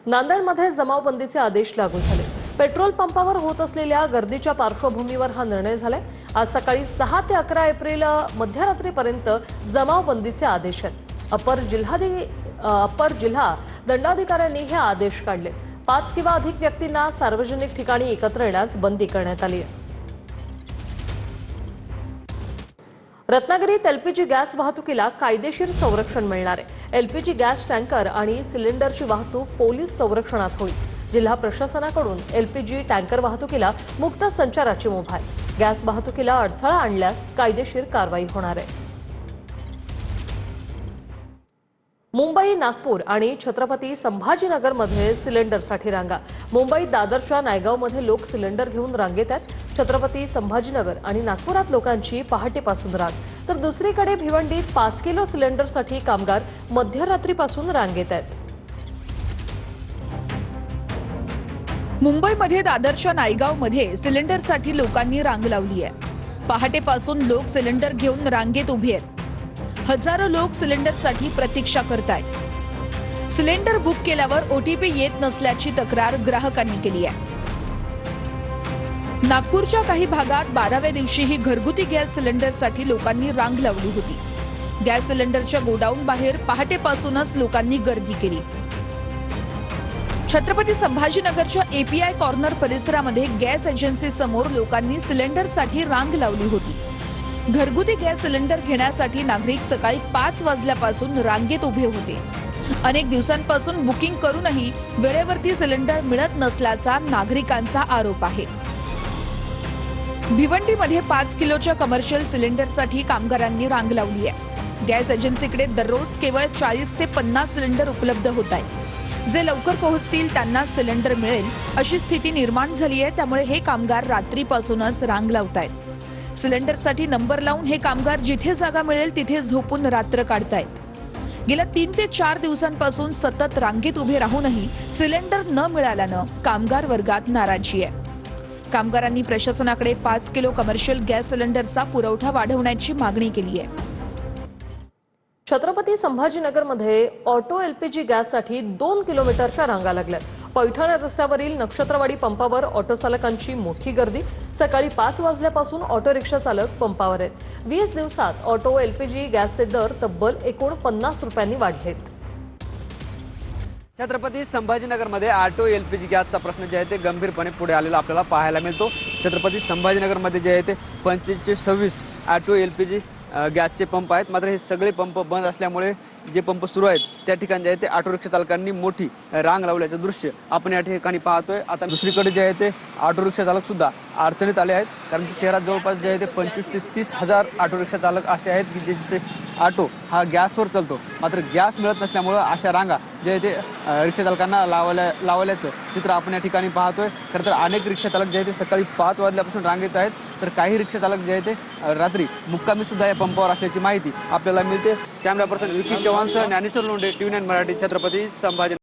नांदेडमध्ये जमावबंदीचे आदेश लागू झाले। पेट्रोल पंपावर होत असलेल्या गर्दीच्या पार्श्वभूमीवर हा निर्णय झालाय। आज सकाळी 6 ते 11 एप्रिल मध्यरात्रीपर्यंत जमावबंदीचे आदेश आहेत। अपर जिल्हा दंडाधिकाऱ्यांनी हे आदेश काढले। 5 किंवा अधिक व्यक्तींना सार्वजनिक ठिकाणी एकत्र येण्यास बंदी करण्यात आली आहे। रत्नागिरीत एलपीजी गॅस वाहतुकीला कायदेशीर संरक्षण मिळणार आहे। एलपीजी गॅस टँकर आणि सिलेंडरची वाहतूक पोलीस संरक्षणात होईल। जिल्हा प्रशासनाकडून एलपीजी टँकर वाहतुकीला मुक्त संचाराची मुभा आहे। गॅस वाहतुकीला अडथळा आणल्यास कायदेशीर कारवाई होणार आहे। मुंबई, नागपूर आणि छत्रपती संभाजीनगरमध्ये सिलेंडरसाठी रांगा। मुंबईत दादरच्या नायगावमध्ये लोक सिलेंडर घेऊन रांगेत आहेत। छत्रपती संभाजीनगर आणि नागपुरात लोकांची पहाटेपासून रांग, तर दुसरीकडे भिवंडीत 5 किलो सिलेंडरसाठी कामगार मध्यरात्रीपासून रांगेत आहेत। मुंबईमध्ये दादरच्या नायगावमध्ये सिलेंडरसाठी लोकांनी रांग लावली आहे। पहाटेपासून लोक सिलेंडर घेऊन रांगेत उभे आहेत। हजारो लोक सिलेंडरसाठी प्रतीक्षा करतायत। सिलेंडर बुक केल्यावर ओटीपी येत नसल्याची तक्रार ग्राहकांनी केली आहे। नागपूरच्या काही भागात 12व्या दिवशीही घरगुती गॅस सिलेंडरसाठी लोकांनी रांग लावली होती। गॅस सिलेंडरच्या गोडाऊन बाहेर पहाटेपासूनच लोकांनी गर्दी केली। छत्रपती संभाजीनगरच्या एपीआय कॉर्नर परिसरामध्ये गॅस एजन्सी समोर लोकांनी सिलेंडरसाठी रांग लावली होती। घरगुती गॅस सिलेंडर घेण्यासाठी नागरिक सकाळी 5 वाजल्यापासून रांगेत उभे होते। अनेक दिवसांपासून बुकिंग करूनही वेळेवरती सिलेंडर मिळत नसल्याचा नागरिकांचा आरोप आहे। भिवंडीमध्ये 5 किलोच्या कमर्शियल सिलेंडरसाठी कामगारांनी रांग लावली आहे। गॅस एजन्सीकडे दररोज केवळ 40 ते 50 सिलेंडर उपलब्ध होत आहेत। जे लवकर पोहोचतील त्यांना सिलेंडर मिळेल अशी स्थिती निर्माण झाली आहे। त्यामुळे हे कामगार रात्रीपासूनच रांग लावतायत। सिलेंडरसाठी नंबर लावून हे कामगार जिथे जागा मिळेल तिथे झोपून रात्र काढतायत। गेल्या 3 ते 4 दिवसांपासून सतत रांगेत उभे राहूनही सिलेंडर न मिळाल्यानं कामगार वर्गात नाराजी आहे। कामगारांनी प्रशासनाकडे 5 किलो कमर्शियल गॅस सिलेंडरचा पुरवठा वाढवण्याची मागणी केली आहे। छत्रपती संभाजीनगरमध्ये ऑटो एलपीजी गॅससाठी 2 किलोमीटरच्या रांगा लागल्यात। पैठण रस्त्यावरील नक्षत्रवाडी पंपावर ऑटो चालकांची मोठी गर्दी। सकाळी 5 वाजल्यापासून ऑटो रिक्षा चालक पंपावर आहेत। 20 दिवसात ऑटो एलपीजी गॅसचे दर तब्बल 49 रुपयांनी वाढलेत। छत्रपती संभाजीनगरमध्ये ऑटो एलपीजी गॅसचा प्रश्न जे आहे ते गंभीरपणे पुढे आलेला आपल्याला पाहायला मिळतो। छत्रपती संभाजीनगरमध्ये जे आहे ते 25 ते 26 ऑटो एलपीजी गॅसचे पंप आहेत। मात्र हे सगळे पंप बंद असल्यामुळे जे पंप सुरू आहेत त्या ठिकाणी जे आहे ते ऑटो रिक्षा चालकांनी मोठी रांग लावल्याचं दृश्य आपण या ठिकाणी पाहतोय। आता दुसरीकडे जे आहे ते ऑटो रिक्षा चालक सुद्धा अडचणीत आले आहेत, कारण की शहरात जवळपास जे आहे ते 25 ते 30 हजार ऑटो रिक्षा चालक असे आहेत की जे ऑटो हा गॅसवर चालतो। मात्र गॅस मिळत नसल्यामुळं अशा रांगा जे आहे ते रिक्षा चालकांना लावल्याचं चित्र आपण या ठिकाणी पाहतोय। खरं तर अनेक रिक्षा चालक जे आहे ते सकाळी 5 वाजल्यापासून रांगेत आहेत, तर काही रिक्षा चालक जे आहे ते रात्री मुक्कामी सुद्धा या पंपावर असल्याची माहिती आपल्याला मिळते। कॅमेरा पर्सन विकी चव्हाणसह ज्ञानेश्वर लोंढे, TV9 मराठी, छत्रपती संभाजी।